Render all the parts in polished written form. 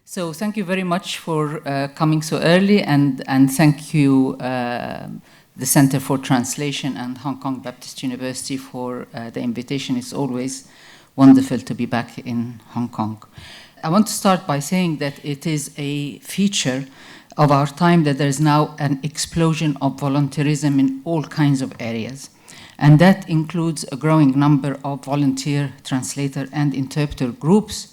So thank you very much for coming so early, and thank you the Center for Translation and Hong Kong Baptist University for the invitation. It's always wonderful to be back in Hong Kong. I want to start by saying that it is a feature of our time that there is now an explosion of volunteerism in all kinds of areas. And that includes a growing number of volunteer translator and interpreter groups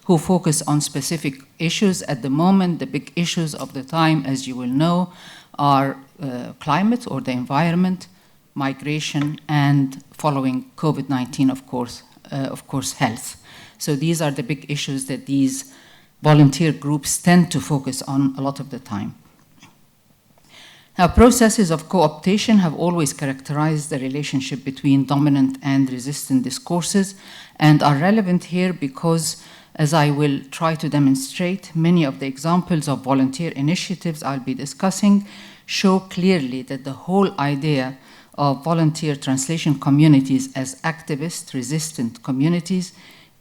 who focus on specific issues. At the moment, the big issues of the time, as you will know, are climate or the environment, migration, and following COVID-19, of course, health. So these are the big issues that these volunteer groups tend to focus on a lot of the time. Now, processes of co-optation have always characterized the relationship between dominant and resistant discourses and are relevant here because, as I will try to demonstrate, many of the examples of volunteer initiatives I'll be discussing show clearly that the whole idea of volunteer translation communities as activist, resistant communities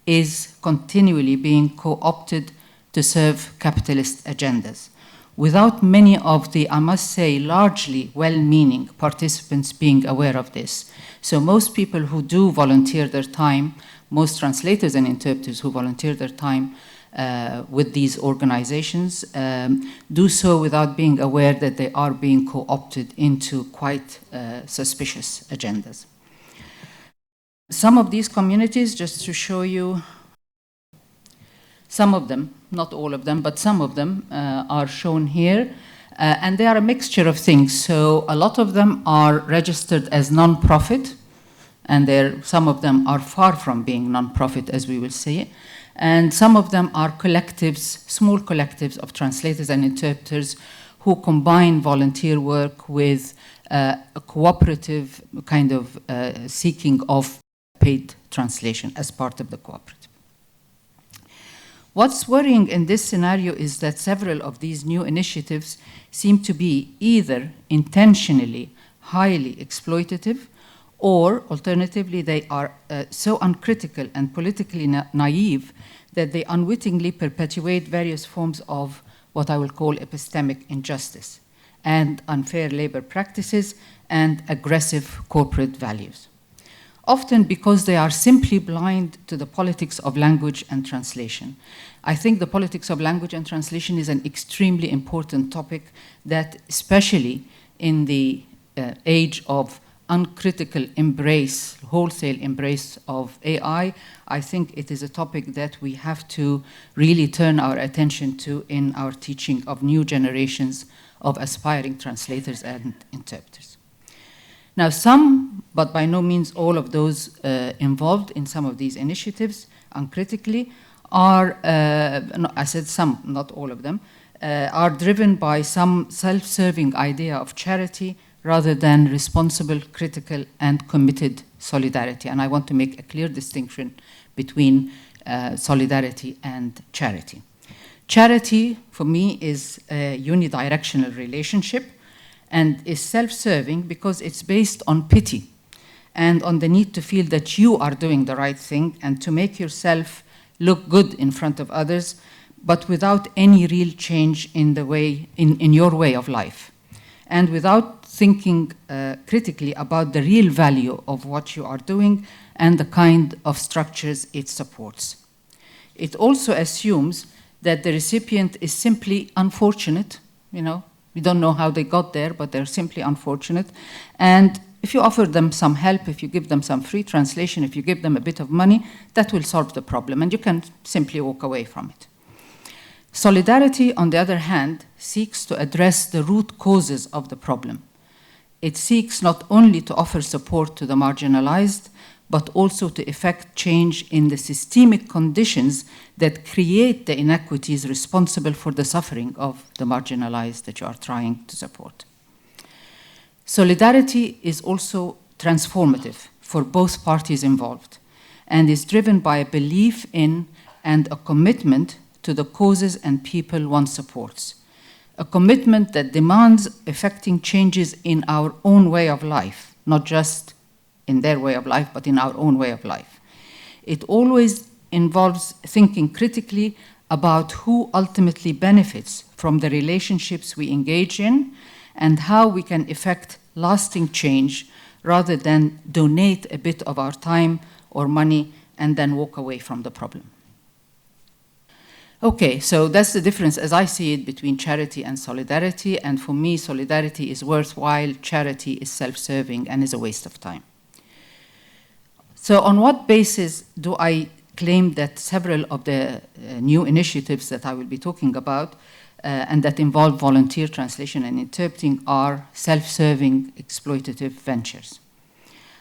is continually being co-opted to serve capitalist agendas, without many of the, I must say, largely well-meaning participants being aware of this. So most people who do volunteer their time, most translators and interpreters who volunteer their time with these organizations do so without being aware that they are being co-opted into quite suspicious agendas. Some of these communities, just to show you, some of them, not all of them, but some of them are shown here. And they are a mixture of things. So a lot of them are registered as non-profit, and some of them are far from being non-profit, as we will see. And some of them are collectives, small collectives of translators and interpreters who combine volunteer work with a cooperative kind of seeking of paid translation as part of the cooperative. What's worrying in this scenario is that several of these new initiatives seem to be either intentionally highly exploitative, or alternatively, they are so uncritical and politically naive that they unwittingly perpetuate various forms of what I will call epistemic injustice and unfair labor practices and aggressive corporate values. Often because they are simply blind to the politics of language and translation. I think the politics of language and translation is an extremely important topic that, especially in the age of uncritical embrace, wholesale embrace of AI, I think it is a topic that we have to really turn our attention to in our teaching of new generations of aspiring translators and interpreters. Now, some, but by no means all of those involved in some of these initiatives, uncritically, are, I said some, not all of them, are driven by some self-serving idea of charity rather than responsible, critical, and committed solidarity. And I want to make a clear distinction between solidarity and charity. Charity, for me, is a unidirectional relationship and is self-serving because it's based on pity and on the need to feel that you are doing the right thing and to make yourself look good in front of others, but without any real change in the way, in your way of life, and without thinking critically about the real value of what you are doing and the kind of structures it supports. It also assumes that the recipient is simply unfortunate, you know, we don't know how they got there, but they're simply unfortunate. And if you offer them some help, if you give them some free translation, if you give them a bit of money, that will solve the problem, and you can simply walk away from it. Solidarity, on the other hand, seeks to address the root causes of the problem. It seeks not only to offer support to the marginalized, but also to effect change in the systemic conditions that create the inequities responsible for the suffering of the marginalized that you are trying to support. Solidarity is also transformative for both parties involved and is driven by a belief in and a commitment to the causes and people one supports. A commitment that demands effecting changes in our own way of life, not just in their way of life, but in our own way of life. It always involves thinking critically about who ultimately benefits from the relationships we engage in and how we can effect lasting change rather than donate a bit of our time or money and then walk away from the problem. Okay, so that's the difference as I see it between charity and solidarity, and for me solidarity is worthwhile, charity is self-serving and is a waste of time. So on what basis do I claim that several of the new initiatives that I will be talking about and that involve volunteer translation and interpreting are self-serving exploitative ventures?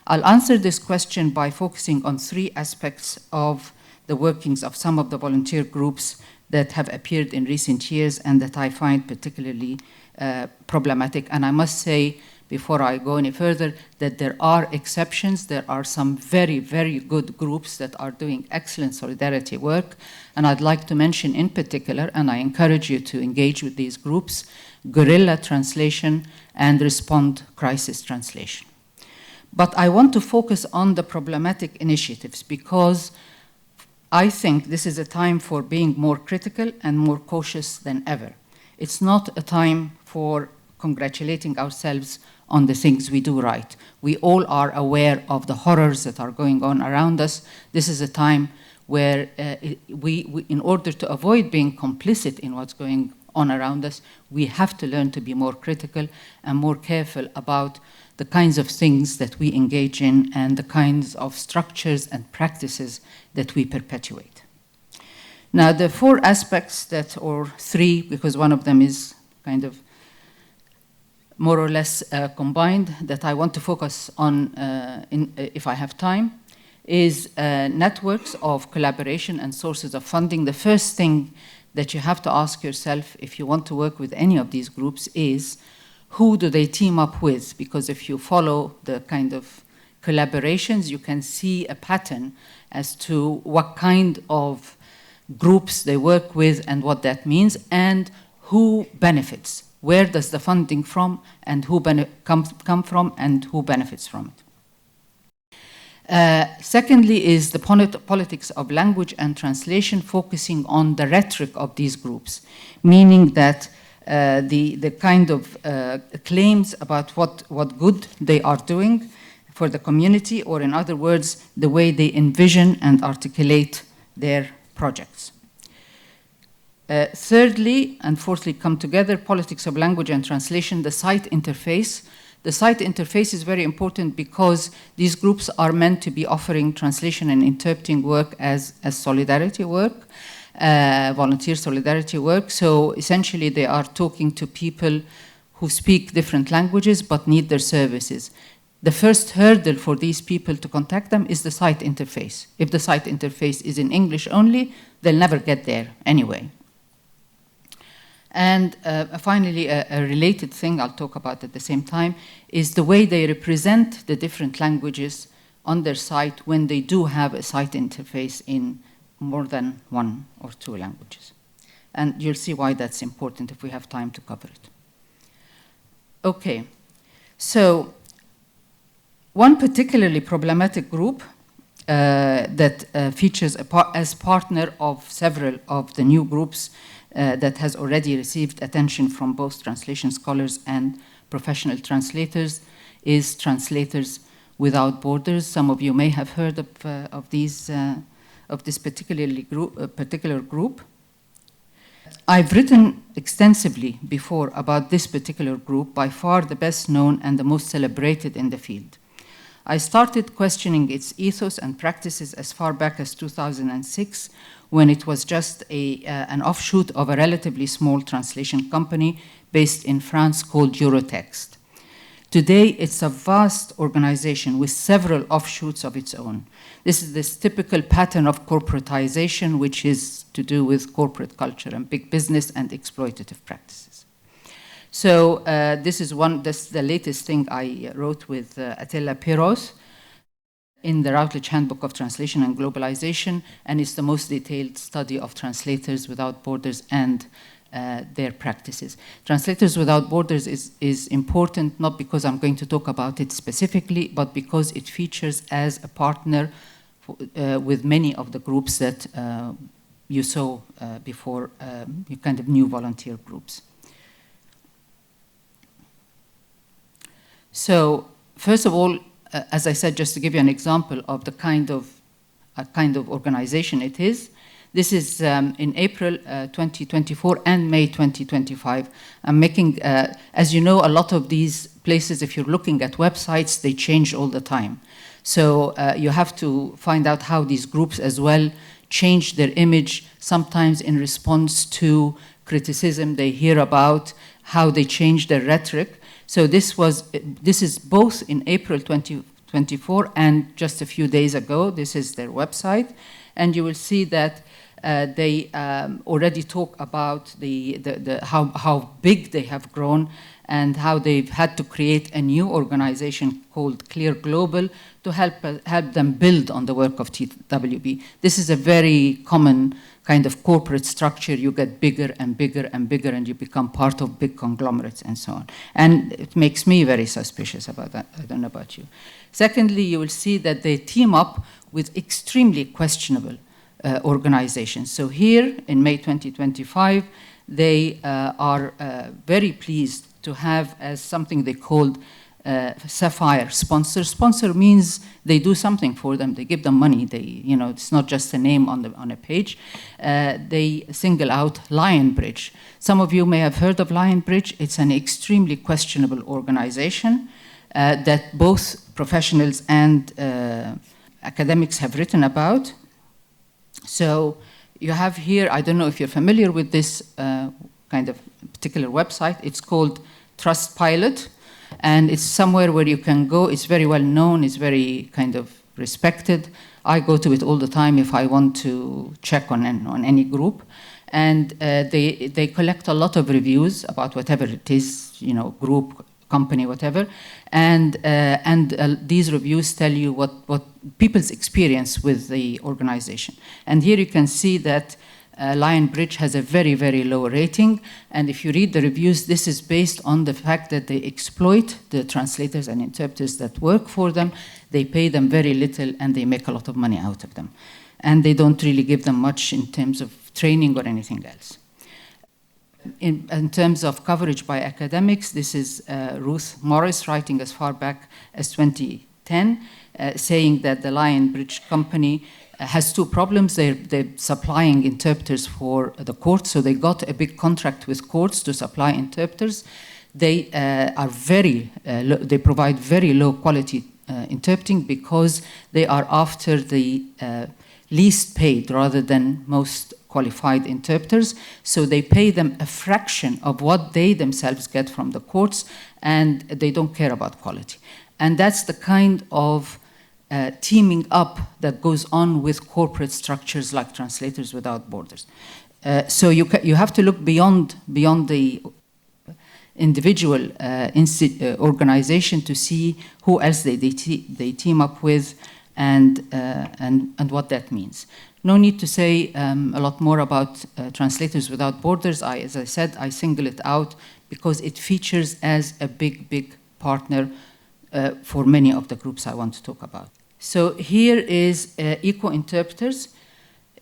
I'll answer this question by focusing on three aspects of the workings of some of the volunteer groups that have appeared in recent years and that I find particularly problematic. And I must say, before I go any further, that there are exceptions. There are some very, very good groups that are doing excellent solidarity work. And I'd like to mention in particular, and I encourage you to engage with these groups, Guerrilla Translation and Respond Crisis Translation. But I want to focus on the problematic initiatives because I think this is a time for being more critical and more cautious than ever. It's not a time for congratulating ourselves on the things we do right. We all are aware of the horrors that are going on around us. This is a time where we, in order to avoid being complicit in what's going on around us, we have to learn to be more critical and more careful about the kinds of things that we engage in and the kinds of structures and practices that we perpetuate. Now, the four aspects that, or three, because one of them is kind of more or less combined, that I want to focus on, if I have time, is networks of collaboration and sources of funding. The first thing that you have to ask yourself if you want to work with any of these groups is, who do they team up with? Because if you follow the kind of collaborations, you can see a pattern as to what kind of groups they work with and what that means, and who benefits. Where does the funding from, and who come from, and who benefits from it? Secondly is the politics of language and translation, focusing on the rhetoric of these groups, meaning that the kind of claims about what good they are doing for the community, or in other words, the way they envision and articulate their projects. Thirdly, and fourthly come together, politics of language and translation, the site interface. The site interface is very important because these groups are meant to be offering translation and interpreting work as solidarity work, volunteer solidarity work. So essentially they are talking to people who speak different languages but need their services. The first hurdle for these people to contact them is the site interface. If the site interface is in English only, they'll never get there anyway. And finally, a related thing I'll talk about at the same time is the way they represent the different languages on their site when they do have a site interface in more than one or two languages. And you'll see why that's important if we have time to cover it. Okay, so one particularly problematic group that features as partner of several of the new groups that has already received attention from both translation scholars and professional translators is Translators Without Borders. Some of you may have heard of this particular group. I've written extensively before about this particular group, by far the best known and the most celebrated in the field. I started questioning its ethos and practices as far back as 2006, when it was just an offshoot of a relatively small translation company based in France called Eurotext. Today, it's a vast organization with several offshoots of its own. This is this typical pattern of corporatization, which is to do with corporate culture and big business and exploitative practices. So this is the latest thing I wrote with Attila Piros in the Routledge Handbook of Translation and Globalization, and it's the most detailed study of Translators Without Borders and their practices. Translators Without Borders is important not because I'm going to talk about it specifically, but because it features as a partner with many of the groups that you saw before, you kind of new volunteer groups. So first of all, as I said, just to give you an example of the kind of organization it is, this is in April 2024 and May 2025. I'm making, as you know, a lot of these places, if you're looking at websites, they change all the time. So you have to find out how these groups as well change their image, sometimes in response to criticism they hear about, how they change their rhetoric. So this is both in April 2024 and just a few days ago. This is their website. And you will see that they already talk about how big they have grown and how they've had to create a new organization called Clear Global to help them build on the work of TWB. This is a very common kind of corporate structure. You get bigger and bigger and bigger, and you become part of big conglomerates and so on. And it makes me very suspicious about that. I don't know about you. Secondly, you will see that they team up with extremely questionable organizations. So here in May 2025, they are very pleased to have as something they called Sapphire sponsor. Sponsor means they do something for them. They give them money. It's not just a name on a page. They single out Lionbridge. Some of you may have heard of Lionbridge. It's an extremely questionable organization that both professionals and academics have written about. So you have here, I don't know if you're familiar with this kind of particular website. It's called Trustpilot, and it's somewhere where you can go. It's very well known. It's very kind of respected. I go to it all the time if I want to check on any group. And they collect a lot of reviews about whatever it is, group, company, whatever. And these reviews tell you what people's experience with the organization. And here you can see that Lionbridge has a very, very low rating. And if you read the reviews, this is based on the fact that they exploit the translators and interpreters that work for them. They pay them very little, and they make a lot of money out of them. And they don't really give them much in terms of training or anything else. In terms of coverage by academics, this is Ruth Morris writing as far back as 2010, saying that the Lionbridge company has two problems. They're supplying interpreters for the courts, so they got a big contract with courts to supply interpreters. They they provide very low quality interpreting because they are after the least paid rather than most qualified interpreters. So they pay them a fraction of what they themselves get from the courts, and they don't care about quality. And that's the kind of teaming up that goes on with corporate structures like Translators Without Borders. So you have to look beyond the individual organization to see who else they team up with and what that means. No need to say a lot more about Translators Without Borders. As I said, I single it out because it features as a big partner for many of the groups I want to talk about. So here is Eco-Interpreters.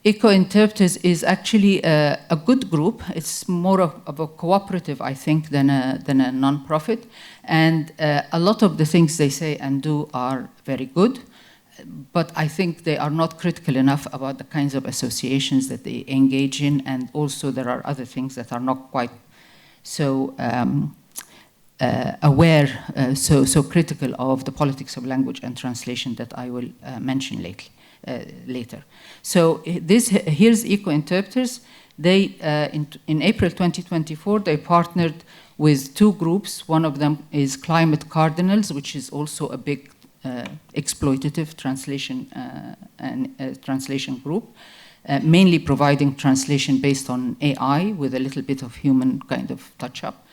Eco-Interpreters is actually a good group. It's more of a cooperative, I think, than a non-profit. And a lot of the things they say and do are very good. But I think they are not critical enough about the kinds of associations that they engage in. And also there are other things that are not quite so aware, so critical of the politics of language and translation that I will mention later. So here's Eco-Interpreters. They, in April 2024, they partnered with two groups. One of them is Climate Cardinals, which is also a big exploitative translation translation group, mainly providing translation based on AI with a little bit of human kind of touch-up.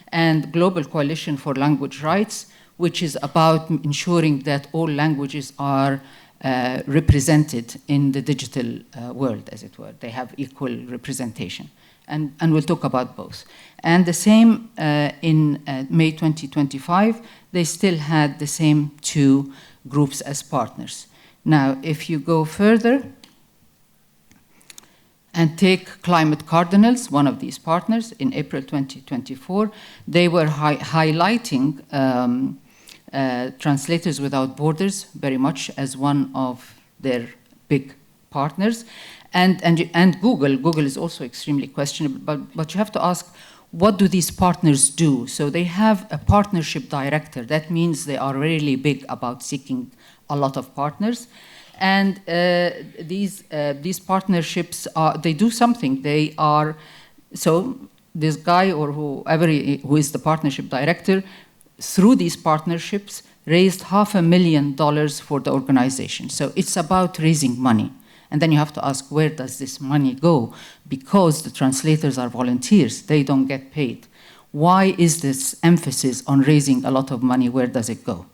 And Global Coalition for Language Rights, which is about ensuring that all languages are represented in the digital world, as it were. They have equal representation. And we'll talk about both. And the same in May 2025, they still had the same two groups as partners. Now, if you go further, And take Climate Cardinals, one of these partners, in April 2024. They were highlighting Translators Without Borders very much as one of their big partners. And Google is also extremely questionable, but you have to ask, what do these partners do? So they have a partnership director. That means they are really big about seeking a lot of partners. And these partnerships, they do something. They are, so this guy or whoever who is the partnership director, through these partnerships, raised $500,000 for the organization. So it's about raising money. And then you have to ask, where does this money go? Because the translators are volunteers. They don't get paid. Why is this emphasis on raising a lot of money? Where does it go?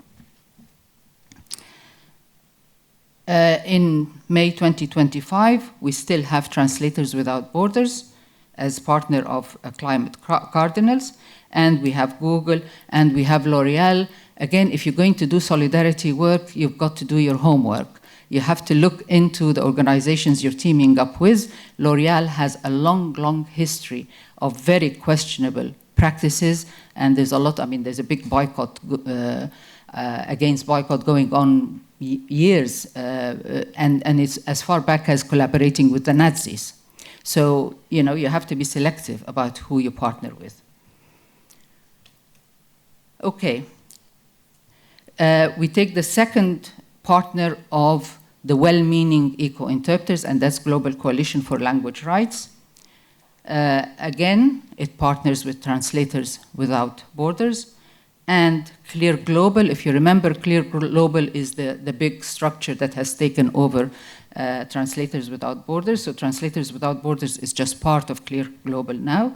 In May 2025, we still have Translators Without Borders as partner of Climate Cardinals, and we have Google, and we have L'Oreal. Again, if you're going to do solidarity work, you've got to do your homework. You have to look into the organizations you're teaming up with. L'Oreal has a long, long history of very questionable practices, and there's a lot, I mean, there's a big boycott against boycott going on years, and it's as far back as collaborating with the Nazis. So, you know, you have to be selective about who you partner with. Okay. We take the second partner of the well-meaning eco-interpreters, and that's Global Coalition for Language Rights. Again, it partners with Translators Without Borders. And Clear Global, if you remember, Clear Global is the big structure that has taken over Translators Without Borders. So Translators Without Borders is just part of Clear Global now.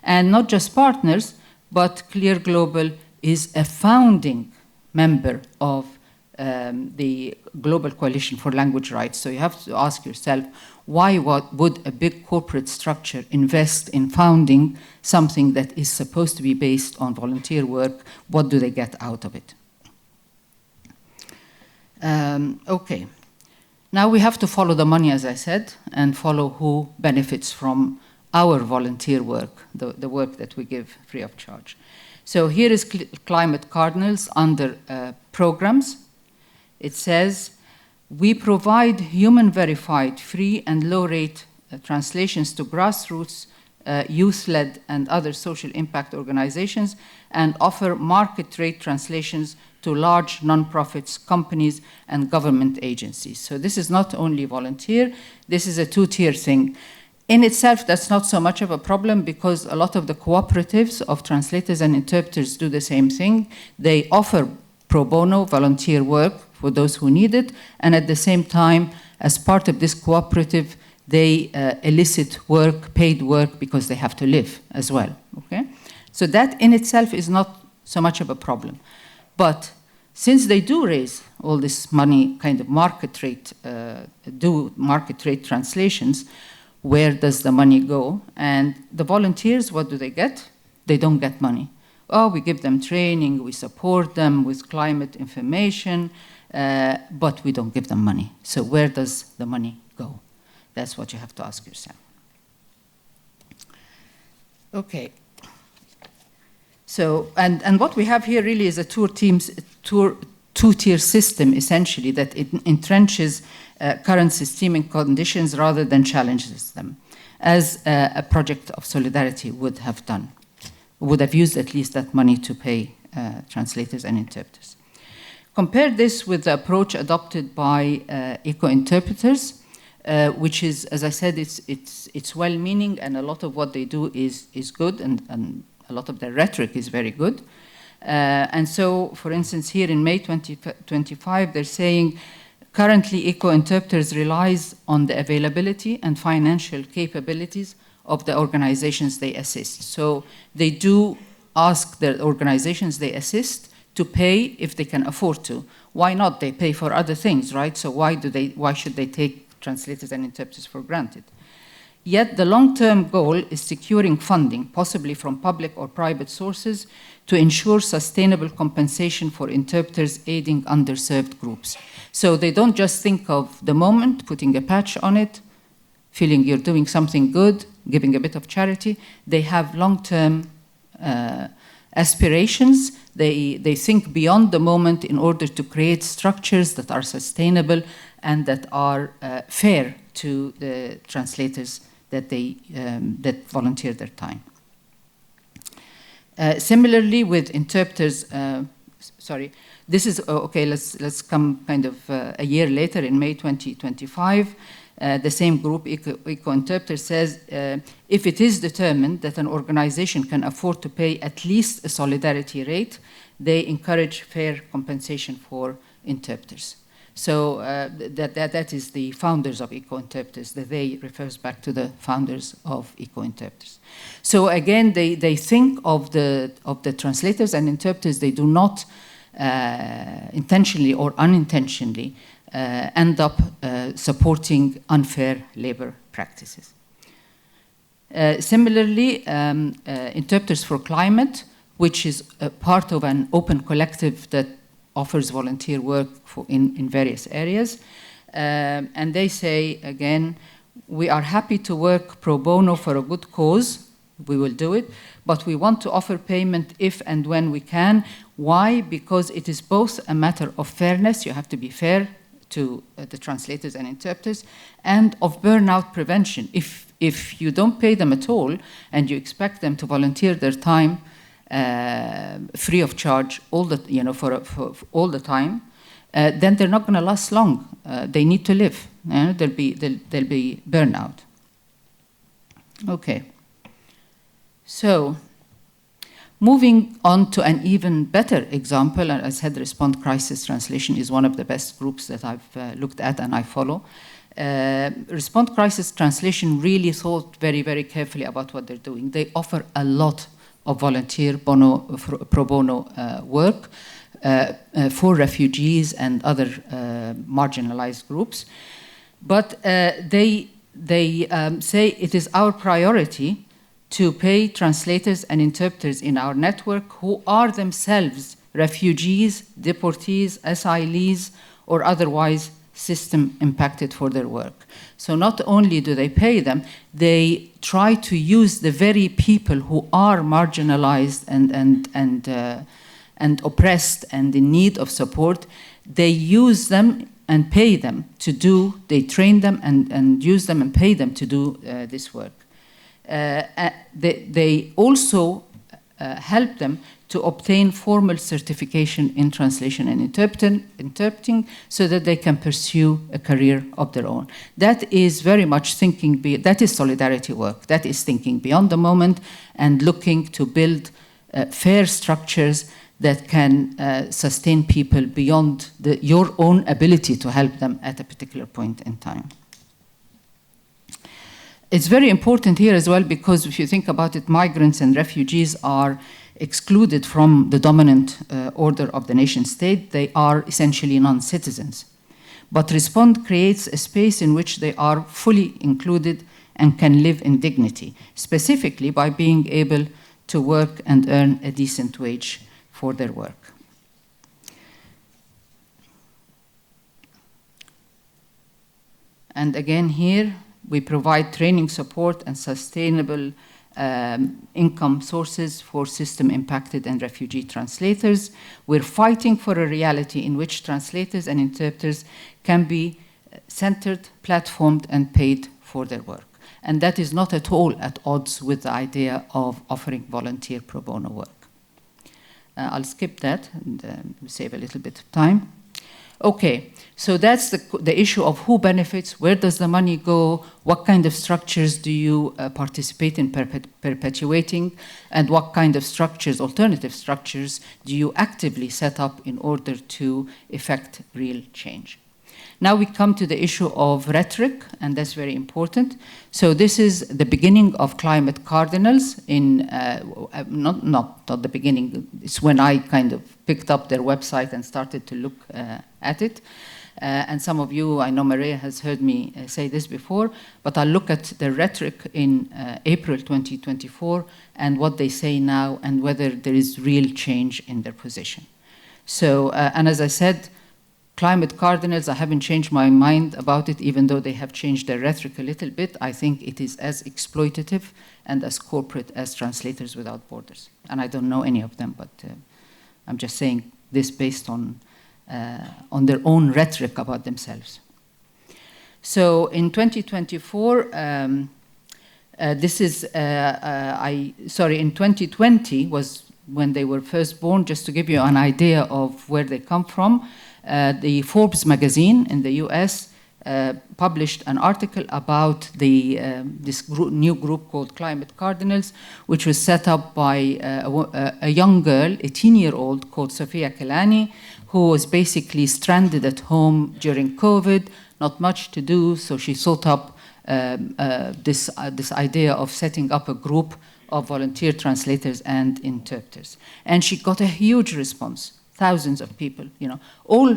And not just partners, but Clear Global is a founding member of the Global Coalition for Language Rights. So you have to ask yourself, why would a big corporate structure invest in founding something that is supposed to be based on volunteer work? What do they get out of it? Okay. Now we have to follow the money, as I said, and follow who benefits from our volunteer work, the work that we give free of charge. So here is Climate Cardinals under programs. It says, we provide human-verified, free and low-rate translations to grassroots, youth-led and other social impact organizations, and offer market-rate translations to large nonprofits, companies, and government agencies. So this is not only volunteer, this is a two-tier thing. In itself, that's not so much of a problem because a lot of the cooperatives of translators and interpreters do the same thing. They offer pro bono volunteer work for those who need it, and at the same time, as part of this cooperative, they elicit work, paid work, because they have to live as well, okay? So that in itself is not so much of a problem. But since they do raise all this money, kind of market rate, do market rate translations, where does the money go? And the volunteers, what do they get? They don't get money. Oh, we give them training, we support them with climate information, but we don't give them money. So where does the money go? That's what you have to ask yourself. Okay. So, and what we have here really is a two-tier system, essentially, that it entrenches current systemic conditions rather than challenges them, as a project of solidarity would have done, would have used at least that money to pay translators and interpreters. Compare this with the approach adopted by eco-interpreters, which is, as I said, it's well-meaning, and a lot of what they do is good, and a lot of their rhetoric is very good. And so, for instance, here in May 2025, they're saying, currently eco-interpreters relies on the availability and financial capabilities of the organizations they assist. So they do ask the organizations they assist to pay if they can afford to. Why not? They pay for other things, right? So why should they take translators and interpreters for granted? Yet the long-term goal is securing funding, possibly from public or private sources, to ensure sustainable compensation for interpreters aiding underserved groups. So they don't just think of the moment, putting a patch on it, feeling you're doing something good, giving a bit of charity. They have long-term aspirations. They think beyond the moment in order to create structures that are sustainable and that are fair to the translators that that volunteer their time. Similarly, with interpreters, this is okay. Let's come kind of a year later in May 2025. The same group, Eco-Interpreter, says if it is determined that an organization can afford to pay at least a solidarity rate, they encourage fair compensation for interpreters. So that is the founders of Eco-Interpreters. The they refers back to the founders of Eco-Interpreters. So again, they think of the translators and interpreters. They do not intentionally or unintentionally end up supporting unfair labor practices. Similarly, Interpreters for Climate, which is a part of an open collective that offers volunteer work in various areas. And they say, again, we are happy to work pro bono for a good cause. We will do it. But we want to offer payment if and when we can. Why? Because it is both a matter of fairness. You have to be fair to the translators and interpreters, and of burnout prevention. If you don't pay them at all and you expect them to volunteer their time free of charge all the for all the time, then they're not going to last long. They need to live. There'll be burnout. Okay. So, moving on to an even better example, and I said Respond Crisis Translation is one of the best groups that I've looked at and I follow. Respond Crisis Translation really thought very, very carefully about what they're doing. They offer a lot of volunteer pro bono work for refugees and other marginalized groups. But they say it is our priority to pay translators and interpreters in our network who are themselves refugees, deportees, asylees, or otherwise system impacted for their work. So not only do they pay them, they try to use the very people who are marginalized and oppressed and in need of support. They use them and pay them to do, they train them and use them and pay them to do this work. They also help them to obtain formal certification in translation and interpreting so that they can pursue a career of their own. That is very much thinking, that is solidarity work. That is thinking beyond the moment and looking to build fair structures that can sustain people beyond your own ability to help them at a particular point in time. It's very important here as well because if you think about it, migrants and refugees are excluded from the dominant order of the nation state. They are essentially non-citizens. But Respond creates a space in which they are fully included and can live in dignity, specifically by being able to work and earn a decent wage for their work. And again here, we provide training support and sustainable income sources for system-impacted and refugee translators. We're fighting for a reality in which translators and interpreters can be centered, platformed, and paid for their work. And that is not at all at odds with the idea of offering volunteer pro bono work. I'll skip that and save a little bit of time. Okay, so that's the issue of who benefits, where does the money go, what kind of structures do you participate in perpetuating, and what kind of structures, alternative structures, do you actively set up in order to effect real change. Now we come to the issue of rhetoric, and that's very important. So this is the beginning of Climate Cardinals in, not the beginning, it's when I kind of picked up their website and started to look at it. And some of you, I know Maria has heard me say this before, but I'll look at the rhetoric in April 2024 and what they say now and whether there is real change in their position. So, and as I said, Climate cardinals, I haven't changed my mind about it, even though they have changed their rhetoric a little bit. I think it is as exploitative and as corporate as Translators Without Borders. And I don't know any of them, but I'm just saying this based on their own rhetoric about themselves. So in 2024, in 2020 was when they were first born, just to give you an idea of where they come from. The Forbes magazine in the US published an article about this new group called Climate Cardinals, which was set up by a young girl, a 10-year-old called Sofia Kelani, who was basically stranded at home during COVID, not much to do, so she thought up this idea of setting up a group of volunteer translators and interpreters. And she got a huge response, thousands of people, all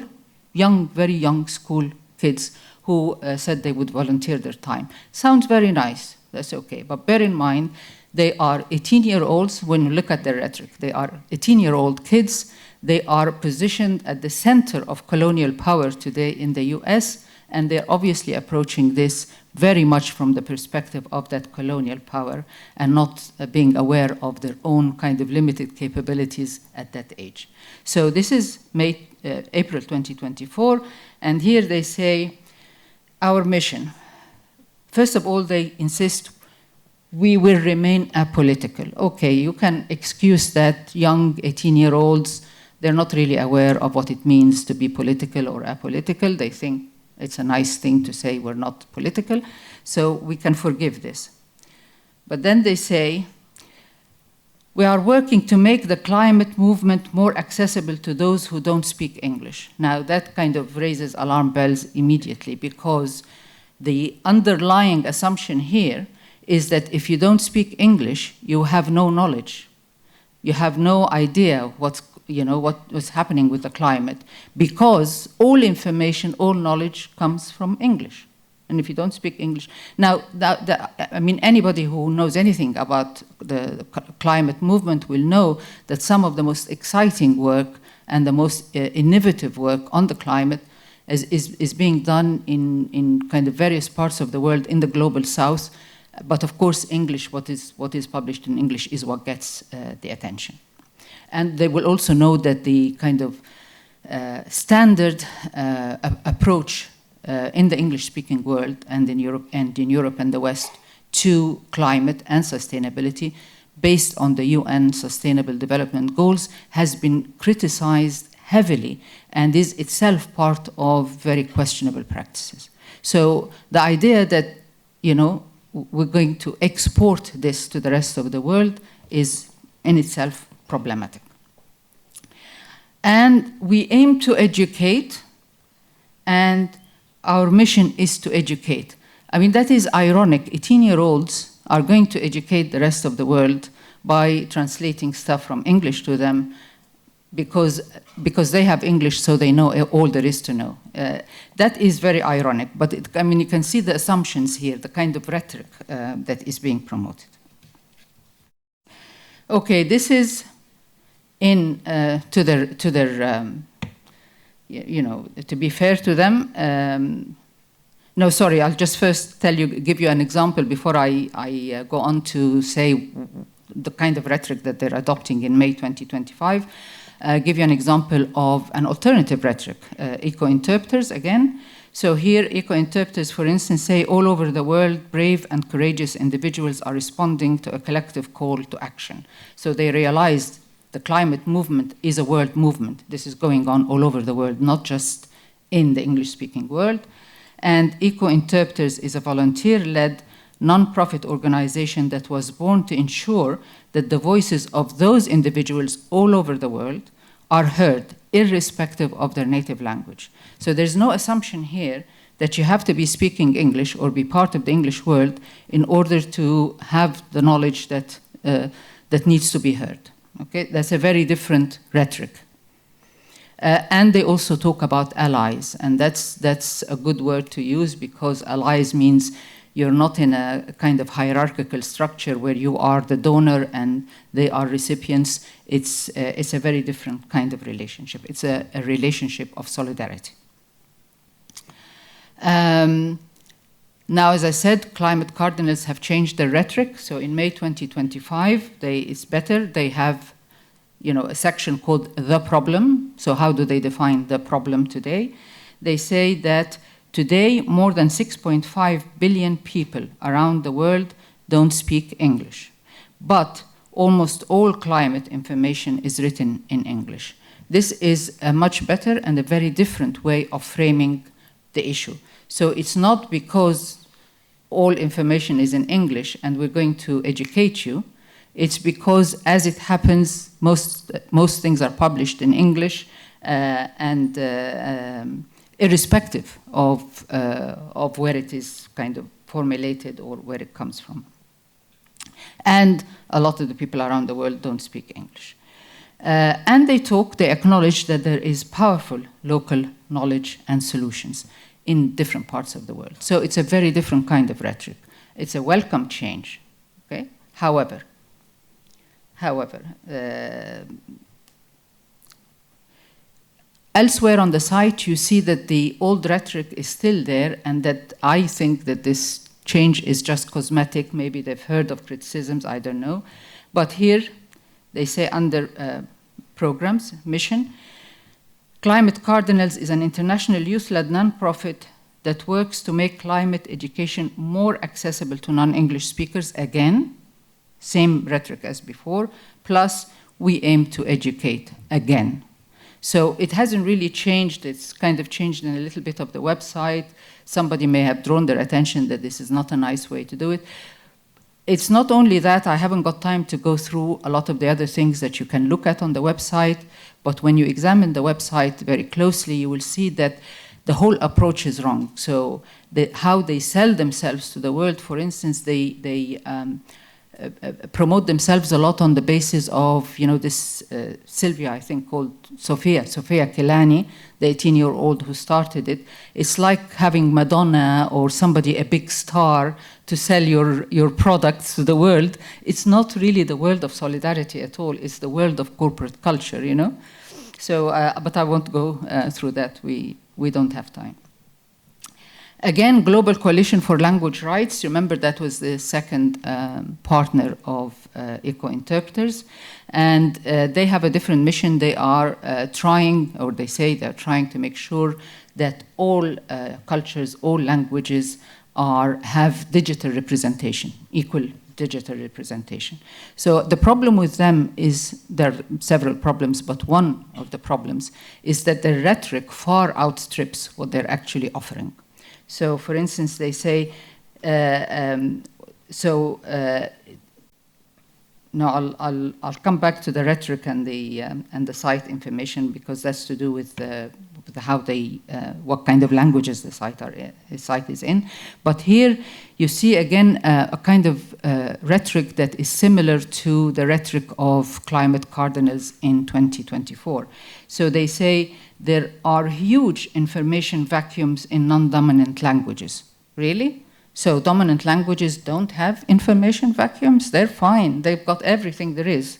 young, very young school kids who said they would volunteer their time. Sounds very nice, that's okay, but bear in mind, they are 18-year-olds. When you look at their rhetoric, they are 18-year-old kids. They are positioned at the center of colonial power today in the US, and they're obviously approaching this very much from the perspective of that colonial power and not being aware of their own kind of limited capabilities at that age. So this is April 2024, and here they say, our mission. First of all, they insist we will remain apolitical. Okay, you can excuse that young 18-year-olds, they're not really aware of what it means to be political or apolitical. They think it's a nice thing to say we're not political, so we can forgive this. But then they say, we are working to make the climate movement more accessible to those who don't speak English. Now, that kind of raises alarm bells immediately, because the underlying assumption here is that if you don't speak English, you have no knowledge. You have no idea what was happening with the climate, because all information, all knowledge comes from English. And if you don't speak English, now, anybody who knows anything about the climate movement will know that some of the most exciting work and the most innovative work on the climate is being done in kind of various parts of the world in the global south. But of course, English, what is published in English is what gets the attention. And they will also know that the kind of standard approach in the English-speaking world and in Europe and the West to climate and sustainability, based on the UN Sustainable Development Goals, has been criticized heavily and is itself part of very questionable practices. So the idea that, we're going to export this to the rest of the world is in itself problematic. And we aim to educate, and our mission is to educate. That is ironic. 18-year-olds are going to educate the rest of the world by translating stuff from English to them because they have English, so they know all there is to know. That is very ironic, but you can see the assumptions here, the kind of rhetoric that is being promoted. Okay, this is to be fair to them. No, sorry, I'll just first give you an example before I go on to say the kind of rhetoric that they're adopting in May 2025. Give you an example of an alternative rhetoric, eco-interpreters again. So here, eco-interpreters, for instance, say all over the world, brave and courageous individuals are responding to a collective call to action. So they realized the climate movement is a world movement. This is going on all over the world, not just in the English-speaking world. And Eco-Interpreters is a volunteer-led, non-profit organization that was born to ensure that the voices of those individuals all over the world are heard, irrespective of their native language. So there's no assumption here that you have to be speaking English or be part of the English world in order to have the knowledge that needs to be heard. Okay, that's a very different rhetoric. And they also talk about allies, and that's a good word to use, because allies means you're not in a kind of hierarchical structure where you are the donor and they are recipients. It's a very different kind of relationship. It's a relationship of solidarity. Now, as I said, climate cardinals have changed their rhetoric. So in May 2025, it's better. They have, a section called The Problem. So how do they define the problem today? They say that today, more than 6.5 billion people around the world don't speak English. But almost all climate information is written in English. This is a much better and a very different way of framing the issue. So it's not because all information is in English and we're going to educate you. It's because, as it happens, most things are published in English and irrespective of where it is kind of formulated or where it comes from. And a lot of the people around the world don't speak English. And they acknowledge that there is powerful local knowledge and solutions in different parts of the world. So it's a very different kind of rhetoric. It's a welcome change. Okay? However, elsewhere on the site, you see that the old rhetoric is still there, and that I think that this change is just cosmetic. Maybe they've heard of criticisms, I don't know. But here, they say under programs, mission, Climate Cardinals is an international youth-led nonprofit that works to make climate education more accessible to non-English speakers. Again, same rhetoric as before, plus we aim to educate again. So it hasn't really changed. It's kind of changed in a little bit of the website. Somebody may have drawn their attention that this is not a nice way to do it. It's not only that, I haven't got time to go through a lot of the other things that you can look at on the website, but when you examine the website very closely, you will see that the whole approach is wrong. So how they sell themselves to the world, for instance, they promote themselves a lot on the basis of, this Sylvia, I think, called Sofia Kilani, the 18-year-old who started it. It's like having Madonna or somebody, a big star, to sell your products to the world. It's not really the world of solidarity at all. It's the world of corporate culture, So, but I won't go through that. We don't have time. Again, Global Coalition for Language Rights. Remember, that was the second partner of Eco-Interpreters. And they have a different mission. They are trying, or they say they're trying to make sure that all cultures, all languages have digital representation, equal digital representation. So the problem with them is, there are several problems, but one of the problems is that their rhetoric far outstrips what they're actually offering. So, for instance, they say, no, I'll come back to the rhetoric and the site information, because that's to do with how what kind of languages the site is in. But here you see again a kind of rhetoric that is similar to the rhetoric of Climate Cardinals in 2024. So they say there are huge information vacuums in non-dominant languages. Really? So dominant languages don't have information vacuums? They're fine. They've got everything there is.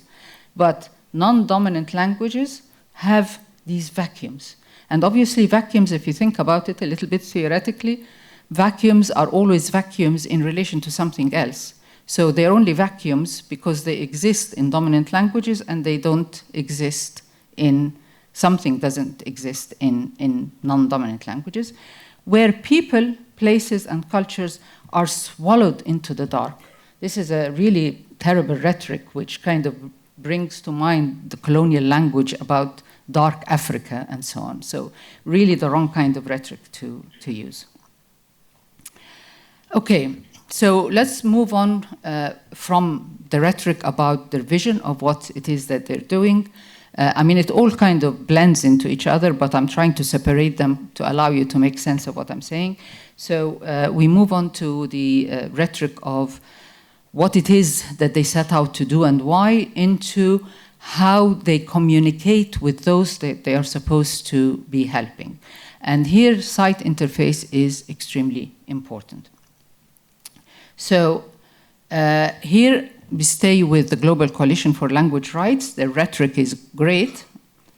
But non-dominant languages have these vacuums. And obviously vacuums, if you think about it a little bit theoretically, vacuums are always vacuums in relation to something else. So they're only vacuums because they exist in dominant languages and they don't exist in, something doesn't exist in non-dominant languages, where people, places, and cultures are swallowed into the dark. This is a really terrible rhetoric which kind of brings to mind the colonial language about dark Africa and so on. So really the wrong kind of rhetoric to use. Okay, so let's move on from the rhetoric about their vision of what it is that they're doing. I mean, it all kind of blends into each other, but I'm trying to separate them to allow you to make sense of what I'm saying. So we move on to the rhetoric of what it is that they set out to do and why, into how they communicate with those that they are supposed to be helping. And here, site interface is extremely important. So here we stay with the Global Coalition for Language Rights. Their rhetoric is great.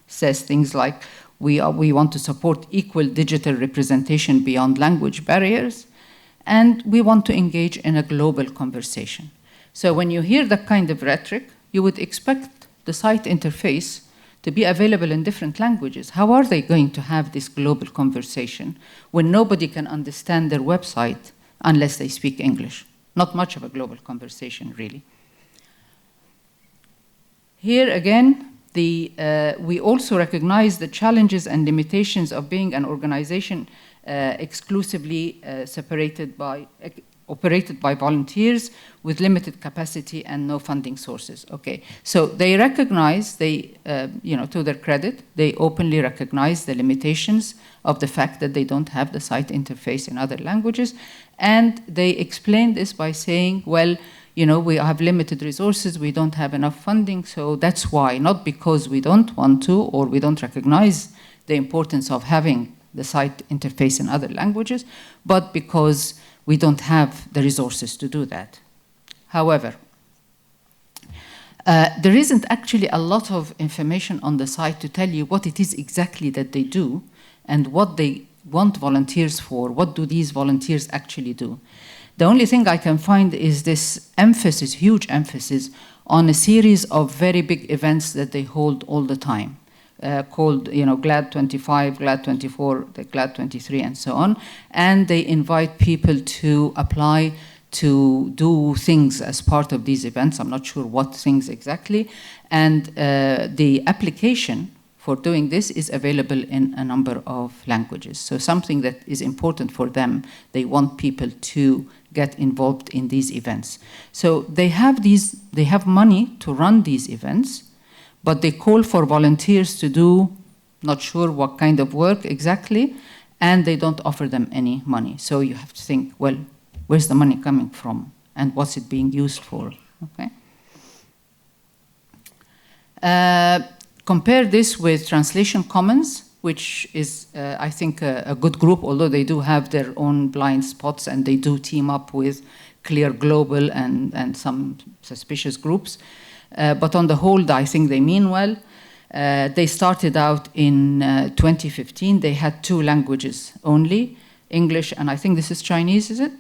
Says things like, We want to support equal digital representation beyond language barriers, and we want to engage in a global conversation. So when you hear that kind of rhetoric, you would expect the site interface to be available in different languages. How are they going to have this global conversation when nobody can understand their website unless they speak English? Not much of a global conversation, really. Here again, we also recognize the challenges and limitations of being an organization exclusively operated by volunteers with limited capacity and no funding sources. Okay, so they recognize, to their credit, they openly recognize the limitations of the fact that they don't have the site interface in other languages, and they explain this by saying, well, we have limited resources, we don't have enough funding, so that's why, not because we don't want to or we don't recognize the importance of having the site interface in other languages, but because we don't have the resources to do that. However, there isn't actually a lot of information on the site to tell you what it is exactly that they do and what they want volunteers for. What do these volunteers actually do? The only thing I can find is this emphasis, huge emphasis, on a series of very big events that they hold all the time. Called, GLAD 25, GLAD 24, the GLAD 23, and so on. And they invite people to apply to do things as part of these events. I'm not sure what things exactly. And the application for doing this is available in a number of languages. So something that is important for them, they want people to get involved in these events. So they have money to run these events, but they call for volunteers to do, not sure what kind of work exactly, and they don't offer them any money. So you have to think, well, where's the money coming from, and what's it being used for? Okay. Compare this with Translation Commons, which is, I think, a good group, although they do have their own blind spots, and they do team up with Clear Global and some suspicious groups. But on the whole, I think they mean well. They started out in 2015. They had 2 languages only, English, and I think this is Chinese, is it?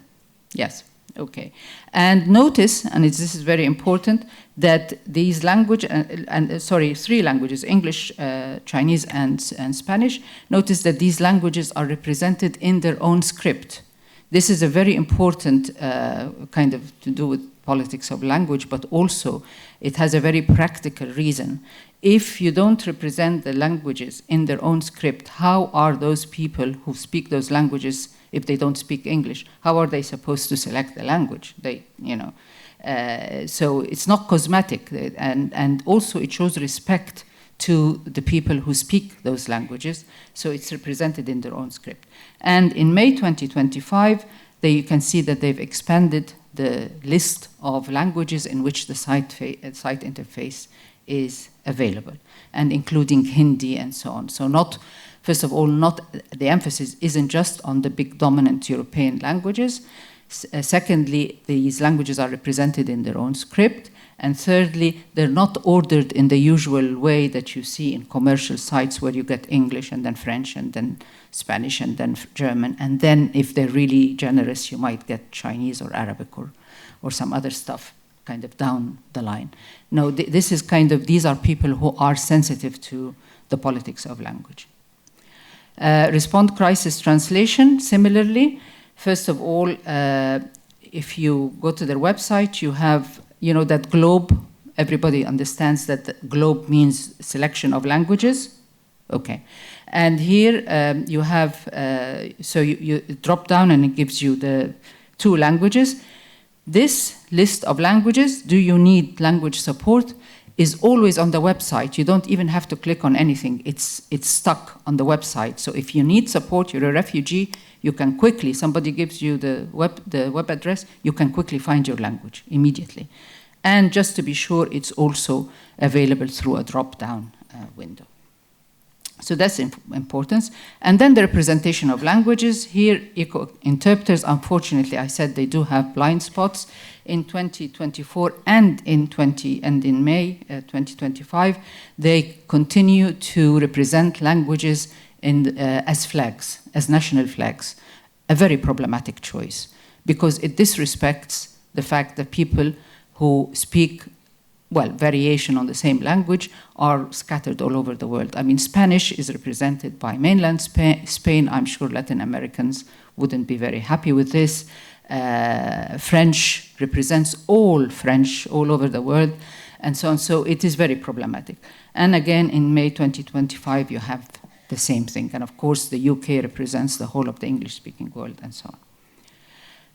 Yes, okay. And notice, and this is very important, that these languages, 3 languages, English, Chinese, and Spanish, notice that these languages are represented in their own script. This is a very important kind of to do with politics of language, but also it has a very practical reason. If you don't represent the languages in their own script, how are those people who speak those languages, if they don't speak English, how are they supposed to select the language? So it's not cosmetic, and also it shows respect to the people who speak those languages, so it's represented in their own script. And in May 2025, you can see that they've expanded the list of languages in which the site interface is available, and including Hindi and so on. So first of all, the emphasis isn't just on the big dominant European languages. Secondly, these languages are represented in their own script. And thirdly, they're not ordered in the usual way that you see in commercial sites where you get English and then French and then Spanish and then German. And then if they're really generous, you might get Chinese or Arabic or some other stuff kind of down the line. No, these are people who are sensitive to the politics of language. Respond crisis translation, similarly. First of all, if you go to their website, you have that globe. Everybody understands that the globe means selection of languages. Okay. And here you have, so you drop down and it gives you the 2 languages. This list of languages, do you need language support, is always on the website. You don't even have to click on anything. It's stuck on the website. So if you need support, you're a refugee, you can quickly, somebody gives you the web address, you can quickly find your language immediately. And just to be sure, it's also available through a drop-down window. So that's importance. And then the representation of languages. Here, eco-interpreters, unfortunately, I said they do have blind spots. In 2024 and in May 2025, they continue to represent languages as flags, as national flags. A very problematic choice, because it disrespects the fact that people who speak, well, variation on the same language are scattered all over the world. I mean, Spanish is represented by mainland Spain. I'm sure Latin Americans wouldn't be very happy with this. French represents all French all over the world, and so on. So it is very problematic. And again, in May 2025, you have the same thing. And of course, the UK represents the whole of the English-speaking world, and so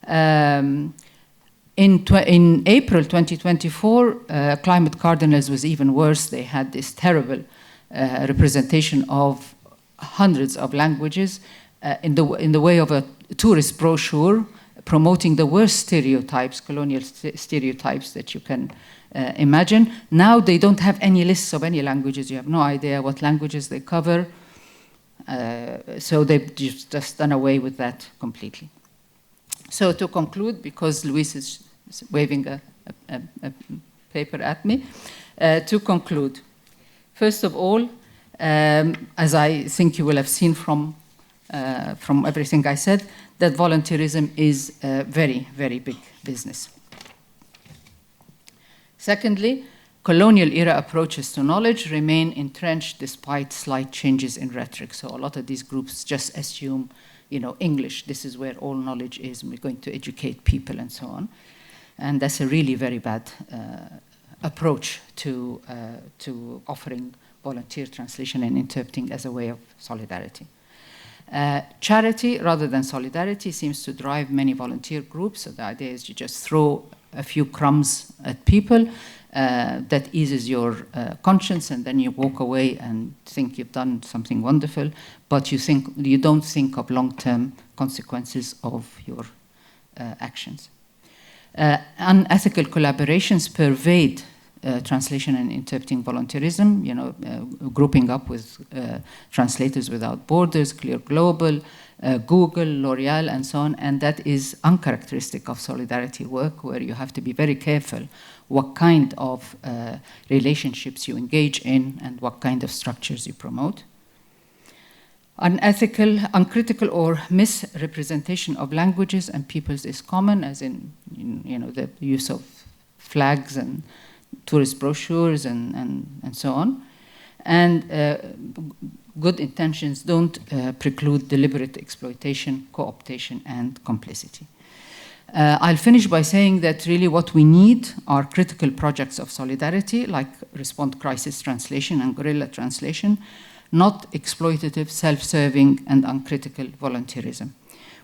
on. In April 2024, Climate Cardinals was even worse. They had this terrible representation of hundreds of languages in the way of a tourist brochure promoting the worst stereotypes, colonial stereotypes that you can imagine. Now they don't have any lists of any languages. You have no idea what languages they cover. So they've just done away with that completely. So to conclude, because Luis is waving a paper at me, to conclude, first of all, as I think you will have seen from everything I said, that volunteerism is a very, very big business. Secondly, colonial era approaches to knowledge remain entrenched despite slight changes in rhetoric. So a lot of these groups just assume, you know, English, this is where all knowledge is, and we're going to educate people and so on. And that's a really very bad approach to offering volunteer translation and interpreting as a way of solidarity. Charity rather than solidarity seems to drive many volunteer groups. So the idea is you just throw a few crumbs at people that eases your conscience, and then you walk away and think you've done something wonderful, but you don't think of long-term consequences of your actions. Unethical collaborations pervade translation and interpreting volunteerism, you know, grouping up with Translators Without Borders, Clear Global, Google, L'Oreal, and so on, and that is uncharacteristic of solidarity work, where you have to be very careful what kind of relationships you engage in and what kind of structures you promote. Unethical, uncritical, or misrepresentation of languages and peoples is common, as in, you know, the use of flags and tourist brochures and so on. And good intentions don't preclude deliberate exploitation, co-optation, and complicity. I'll finish by saying that really what we need are critical projects of solidarity, like Respond Crisis Translation and Guerrilla Translation, not exploitative, self-serving, and uncritical volunteerism.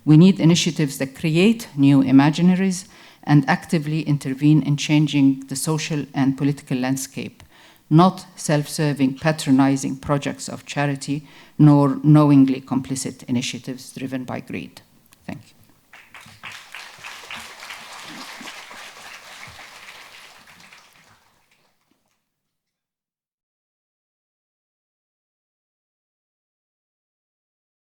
We need initiatives that create new imaginaries and actively intervene in changing the social and political landscape, not self-serving, patronizing projects of charity, nor knowingly complicit initiatives driven by greed.